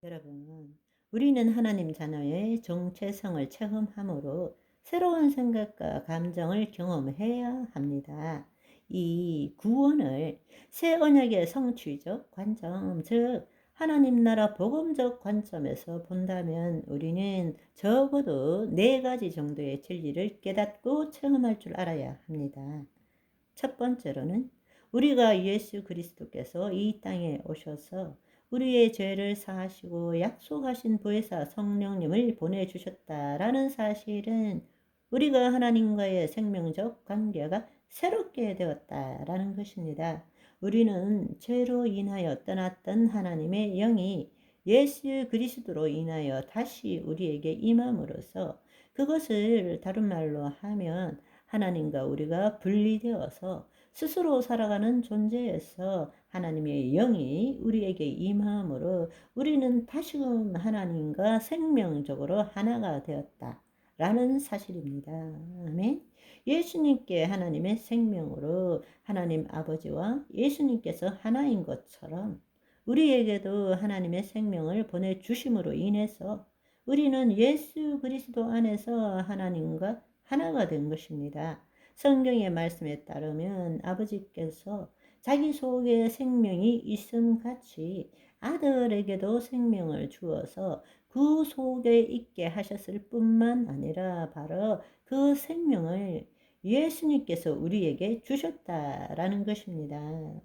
여러분, 우리는 하나님 자녀의 정체성을 체험함으로 새로운 생각과 감정을 경험해야 합니다. 이 구원을 새 언약의 성취적 관점, 즉 하나님 나라 복음적 관점에서 본다면 우리는 적어도 4가지 정도의 진리를 깨닫고 체험할 줄 알아야 합니다. 첫 번째로는 우리가 예수 그리스도께서 이 땅에 오셔서 우리의 죄를 사하시고 약속하신 보혜사 성령님을 보내주셨다라는 사실은 우리가 하나님과의 생명적 관계가 새롭게 되었다라는 것입니다. 우리는 죄로 인하여 떠났던 하나님의 영이 예수 그리스도로 인하여 다시 우리에게 임함으로써, 그것을 다른 말로 하면 하나님과 우리가 분리되어서 스스로 살아가는 존재에서 하나님의 영이 우리에게 임함으로 우리는 다시금 하나님과 생명적으로 하나가 되었다 라는 사실입니다. 아멘. 예수님께 하나님의 생명으로 하나님 아버지와 예수님께서 하나인 것처럼 우리에게도 하나님의 생명을 보내주심으로 인해서 우리는 예수 그리스도 안에서 하나님과 하나가 된 것입니다. 성경의 말씀에 따르면 아버지께서 자기 속에 생명이 있음 같이 아들에게도 생명을 주어서 그 속에 있게 하셨을 뿐만 아니라 바로 그 생명을 예수님께서 우리에게 주셨다라는 것입니다.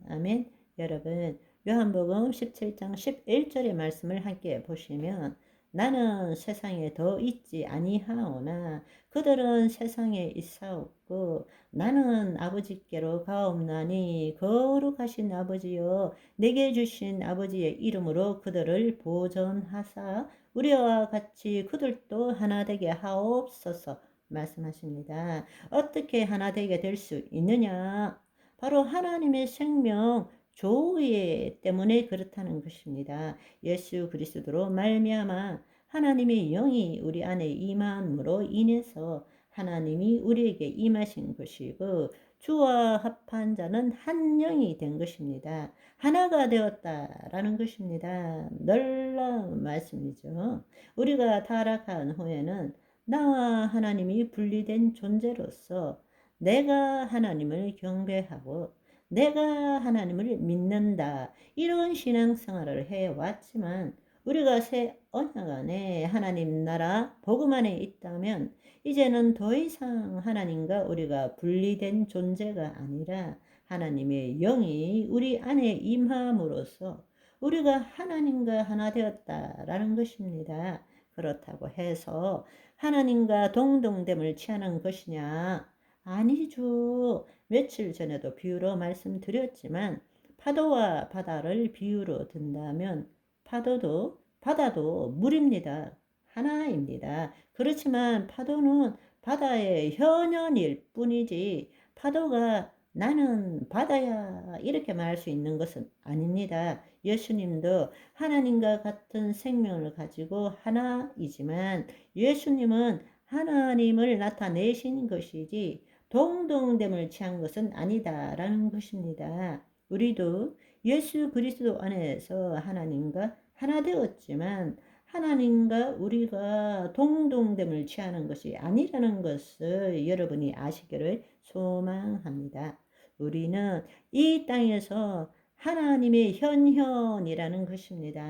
아멘. 여러분, 요한복음 17장 11절의 말씀을 함께 보시면, 나는 세상에 더 있지 아니하오나 그들은 세상에 있사옵고 나는 아버지께로 가옵나니 거룩하신 아버지여, 내게 주신 아버지의 이름으로 그들을 보존하사 우리와 같이 그들도 하나 되게 하옵소서 말씀하십니다. 어떻게 하나 되게 될 수 있느냐? 바로 하나님의 생명 조회 때문에 그렇다는 것입니다. 예수 그리스도로 말미암아 하나님의 영이 우리 안에 임함으로 인해서 하나님이 우리에게 임하신 것이고, 주와 합한 자는 한 영이 된 것입니다. 하나가 되었다라는 것입니다. 놀라운 말씀이죠. 우리가 타락한 후에는 나와 하나님이 분리된 존재로서 내가 하나님을 경배하고 내가 하나님을 믿는다, 이런 신앙생활을 해왔지만 우리가 새 언약 안에 하나님 나라 복음 안에 있다면 이제는 더 이상 하나님과 우리가 분리된 존재가 아니라 하나님의 영이 우리 안에 임함으로써 우리가 하나님과 하나 되었다라는 것입니다. 그렇다고 해서 하나님과 동등됨을 취하는 것이냐? 아니죠. 며칠 전에도 비유로 말씀드렸지만 파도와 바다를 비유로 든다면 파도도 바다도 물입니다. 하나입니다. 그렇지만 파도는 바다의 현현일 뿐이지 파도가 나는 바다야 이렇게 말할 수 있는 것은 아닙니다. 예수님도 하나님과 같은 생명을 가지고 하나이지만 예수님은 하나님을 나타내신 것이지 동등됨을 취한 것은 아니다라는 것입니다. 우리도 예수 그리스도 안에서 하나님과 하나 되었지만 하나님과 우리가 동등됨을 취하는 것이 아니라는 것을 여러분이 아시기를 소망합니다. 우리는 이 땅에서 하나님의 현현이라는 것입니다.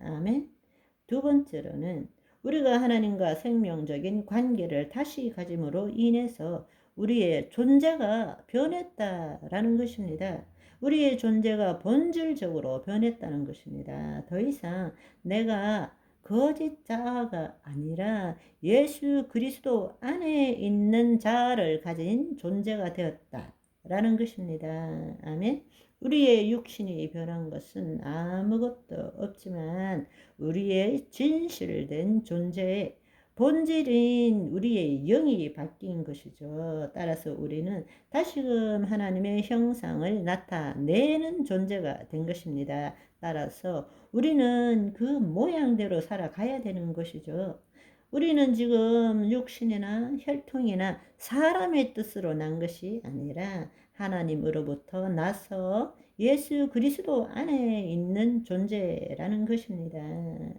아멘. 두 번째로는 우리가 하나님과 생명적인 관계를 다시 가짐으로 인해서 우리의 존재가 변했다라는 것입니다. 우리의 존재가 본질적으로 변했다는 것입니다. 더 이상 내가 거짓 자아가 아니라 예수 그리스도 안에 있는 자아를 가진 존재가 되었다라는 것입니다. 아멘. 우리의 육신이 변한 것은 아무것도 없지만 우리의 진실된 존재의 본질인 우리의 영이 바뀐 것이죠. 따라서 우리는 다시금 하나님의 형상을 나타내는 존재가 된 것입니다. 따라서 우리는 그 모양대로 살아가야 되는 것이죠. 우리는 지금 육신이나 혈통이나 사람의 뜻으로 난 것이 아니라 하나님으로부터 나서 예수 그리스도 안에 있는 존재라는 것입니다.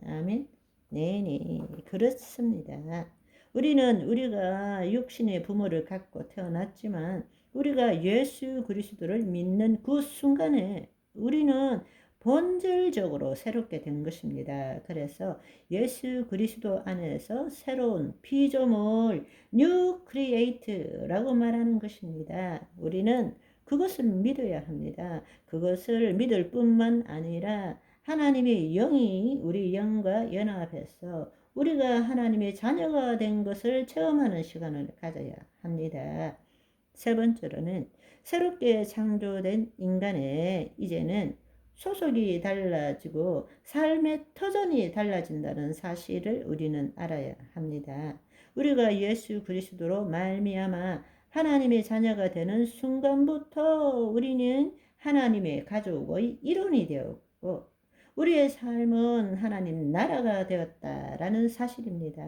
아멘. 네네, 그렇습니다. 우리가 육신의 부모를 갖고 태어났지만 우리가 예수 그리스도를 믿는 그 순간에 우리는 본질적으로 새롭게 된 것입니다. 그래서 예수 그리스도 안에서 새로운 피조물, 뉴 크리에이트라고 말하는 것입니다. 우리는 그것을 믿어야 합니다. 그것을 믿을 뿐만 아니라 하나님의 영이 우리 영과 연합해서 우리가 하나님의 자녀가 된 것을 체험하는 시간을 가져야 합니다. 세 번째로는 새롭게 창조된 인간의 이제는 소속이 달라지고 삶의 터전이 달라진다는 사실을 우리는 알아야 합니다. 우리가 예수 그리스도로 말미암아 하나님의 자녀가 되는 순간부터 우리는 하나님의 가족의 일원이 되었고 우리의 삶은 하나님 나라가 되었다라는 사실입니다.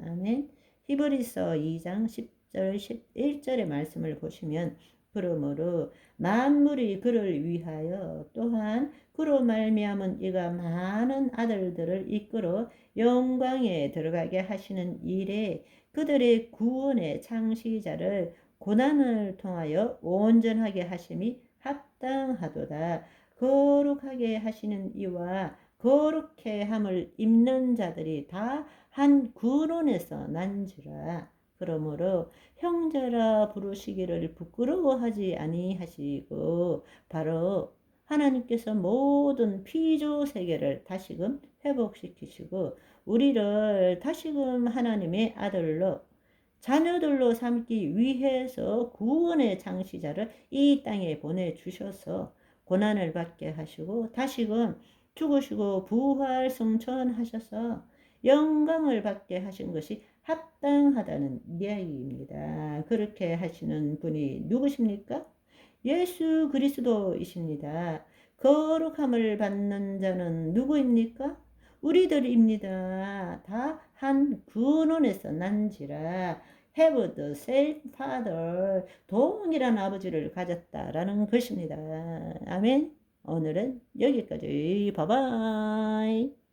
아멘. 히브리서 2장 10절 11절의 말씀을 보시면 그러므로 만물이 그를 위하여 또한 그로 말미암은 이가 많은 아들들을 이끌어 영광에 들어가게 하시는 일에 그들의 구원의 창시자를 고난을 통하여 온전하게 하심이 합당하도다. 거룩하게 하시는 이와 거룩해 함을 입는 자들이 다 한 근원에서 난지라. 그러므로 형제라 부르시기를 부끄러워하지 아니하시고 바로 하나님께서 모든 피조 세계를 다시금 회복시키시고 우리를 다시금 하나님의 아들로 자녀들로 삼기 위해서 구원의 창시자를 이 땅에 보내주셔서 고난을 받게 하시고 다시금 죽으시고 부활 승천하셔서 영광을 받게 하신 것이 합당하다는 이야기입니다. 그렇게 하시는 분이 누구십니까? 예수 그리스도이십니다. 거룩함을 받는 자는 누구입니까? 우리들입니다. 다 한 근원에서 난지라 have the same father, 동일한 아버지를 가졌다라는 것입니다. 아멘. 오늘은 여기까지. 바이바이.